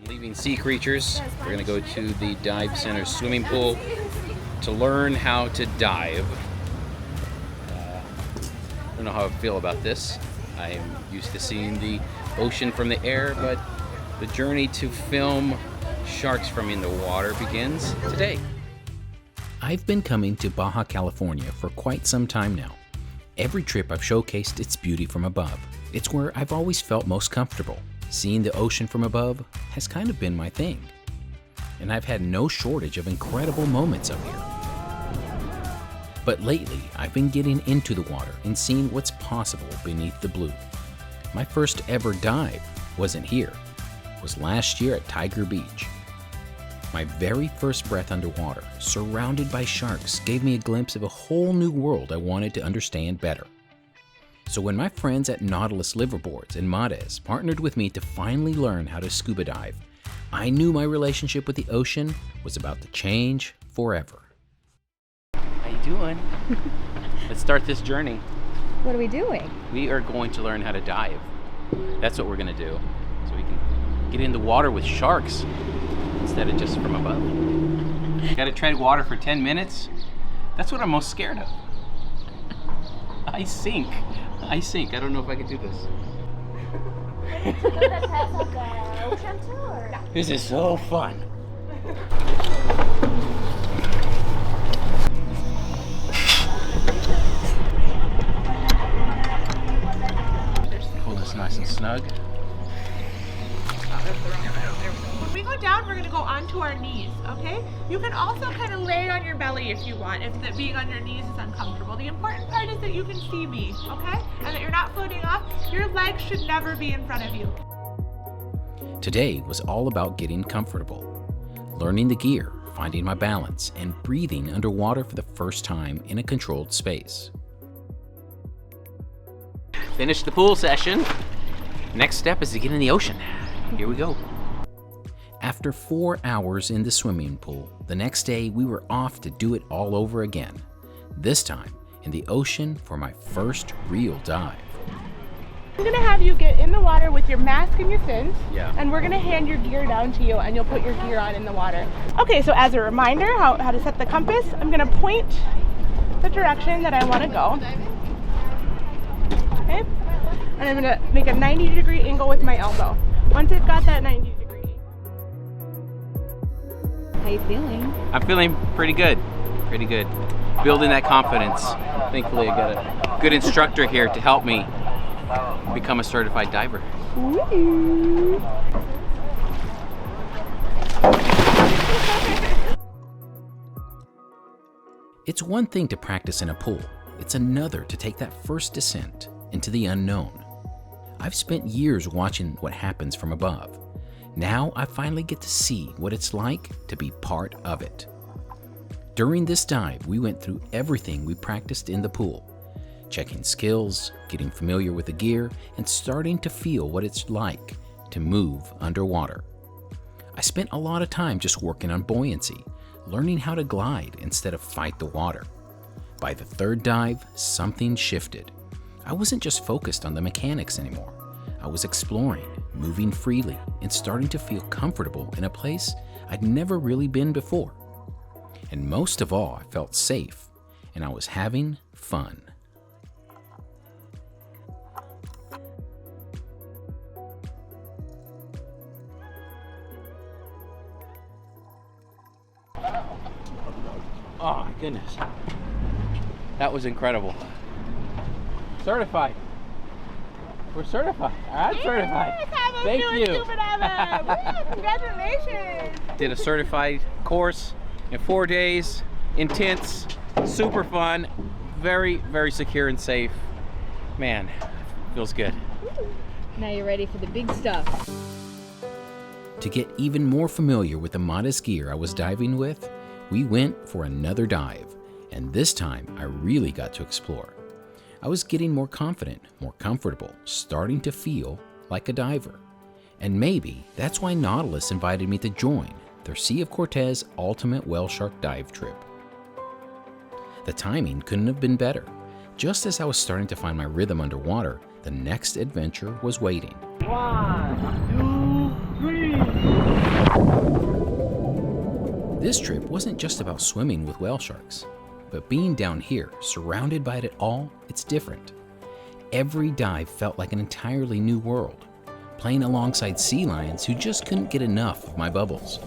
Leaving sea creatures, we're gonna go to the dive center swimming pool to learn how to dive. I don't know how I feel about this. I'm used to seeing the ocean from the air, but the journey to film sharks from in the water begins today. I've been coming to Baja California for quite some time now. Every trip I've showcased its beauty from above. It's where I've always felt most comfortable. Seeing the ocean from above has kind of been my thing. And I've had no shortage of incredible moments up here. But lately, I've been getting into the water and seeing what's possible beneath the blue. My first ever dive wasn't here. It was last year at Tiger Beach. My very first breath underwater, surrounded by sharks, gave me a glimpse of a whole new world I wanted to understand better. So when my friends at Nautilus Liveaboards and Mares partnered with me to finally learn how to scuba dive, I knew my relationship with the ocean was about to change forever. How you doing? Let's start this journey. What are we doing? We are going to learn how to dive. That's what we're going to do, so we can get in the water with sharks instead of just from above. Got to tread water for 10 minutes? That's what I'm most scared of. I sink. I don't know if I can do this. This is so fun. Pull this nice and snug. When we go down, we're gonna go onto our knees, okay? You can also kind of lay on your belly if you want, if being on your knees is uncomfortable. The important part is that you can see me, okay? And that you're not floating off. Your legs should never be in front of you. Today was all about getting comfortable, learning the gear, finding my balance, and breathing underwater for the first time in a controlled space. Finished the pool session. Next step is to get in the ocean. Here we go. After 4 hours in the swimming pool, the next day we were off to do it all over again. This time in the ocean for my first real dive. I'm gonna have you get in the water with your mask and your fins. Yeah. And we're gonna hand your gear down to you and you'll put your gear on in the water. Okay, so as a reminder how to set the compass, I'm gonna point the direction that I wanna go. Okay? And I'm gonna make a 90-degree angle with my elbow. Once I've got that 90 degree. How you feeling? I'm feeling pretty good. Building that confidence. Thankfully I got a good instructor here to help me become a certified diver. Ooh. It's one thing to practice in a pool. It's another to take that first descent into the unknown. I've spent years watching what happens from above. Now I finally get to see what it's like to be part of it. During this dive, we went through everything we practiced in the pool. Checking skills, getting familiar with the gear, and starting to feel what it's like to move underwater. I spent a lot of time just working on buoyancy, learning how to glide instead of fight the water. By the third dive, something shifted. I wasn't just focused on the mechanics anymore. I was exploring, moving freely, and starting to feel comfortable in a place I'd never really been before. And most of all, I felt safe, and I was having fun. Oh my goodness. That was incredible. Certified. We're certified. I'm certified. Thank you. Congratulations. Did a certified course in 4 days. Intense, super fun, very, very secure and safe. Man, feels good. Now you're ready for the big stuff. To get even more familiar with the modest gear I was diving with, we went for another dive, and this time I really got to explore. I was getting more confident, more comfortable, starting to feel like a diver. And maybe that's why Nautilus invited me to join their Sea of Cortez Ultimate Whale Shark Dive Trip. The timing couldn't have been better. Just as I was starting to find my rhythm underwater, the next adventure was waiting. 1, 2, 3. This trip wasn't just about swimming with whale sharks, but being down here, surrounded by it all, it's different. Every dive felt like an entirely new world, playing alongside sea lions who just couldn't get enough of my bubbles,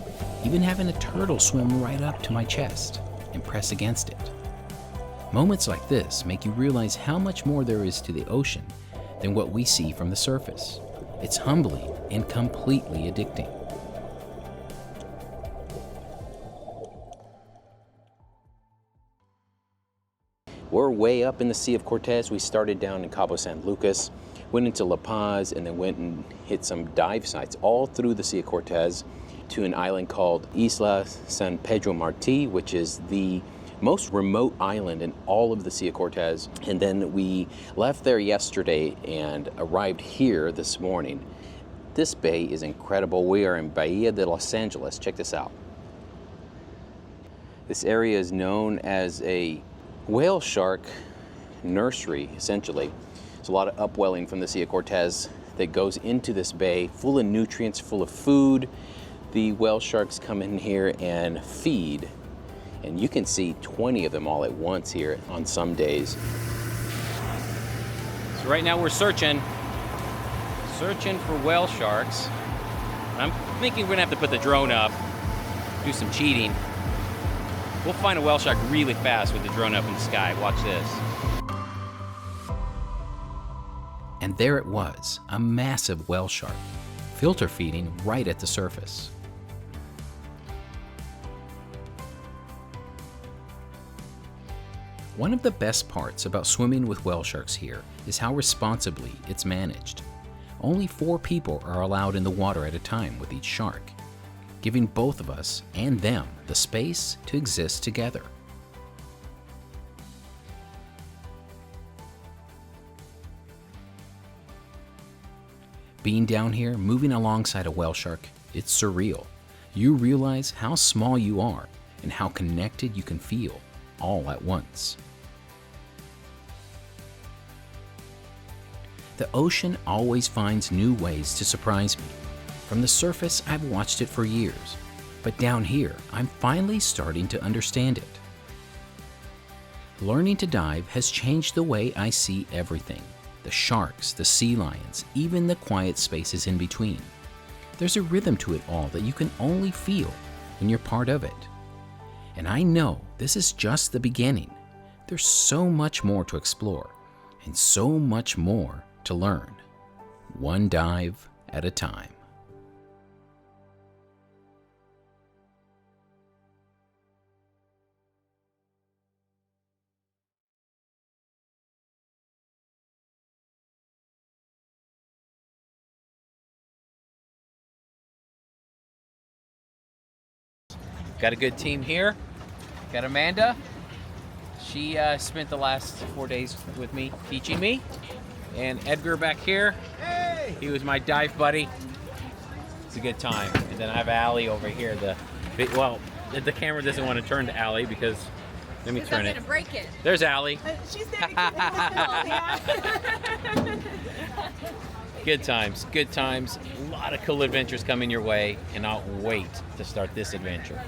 even having a turtle swim right up to my chest and press against it. Moments like this make you realize how much more there is to the ocean than what we see from the surface. It's humbling and completely addicting. We're way up in the Sea of Cortez. We started down in Cabo San Lucas, went into La Paz, and then went and hit some dive sites all through the Sea of Cortez to an island called Isla San Pedro Marti, which is the most remote island in all of the Sea of Cortez. And then we left there yesterday and arrived here this morning. This bay is incredible. We are in Bahía de Los Ángeles. Check this out. This area is known as a whale shark nursery, essentially. There's a lot of upwelling from the Sea of Cortez that goes into this bay, full of nutrients, full of food. The whale sharks come in here and feed, and you can see 20 of them all at once here on some days. So right now we're searching for whale sharks. I'm thinking we're gonna have to put the drone up, do some cheating. We'll find a whale shark really fast with the drone up in the sky. Watch this. And there it was, a massive whale shark, filter feeding right at the surface. One of the best parts about swimming with whale sharks here is how responsibly it's managed. Only 4 people are allowed in the water at a time with each shark, giving both of us and them the space to exist together. Being down here, moving alongside a whale shark, it's surreal. You realize how small you are and how connected you can feel all at once. The ocean always finds new ways to surprise me. From the surface, I've watched it for years, but down here, I'm finally starting to understand it. Learning to dive has changed the way I see everything. The sharks, the sea lions, even the quiet spaces in between. There's a rhythm to it all that you can only feel when you're part of it. And I know this is just the beginning. There's so much more to explore and so much more to learn, one dive at a time. Got a good team here. Got Amanda. She spent the last 4 days with me, teaching me. And Edgar back here. Hey! He was my dive buddy. It's a good time. And then I have Allie over here. The camera doesn't want to turn to Allie because, let me turn it. I'm gonna break it. There's Allie. She's standing in the middle, yeah. Good times, good times. A lot of cool adventures coming your way. Cannot wait to start this adventure.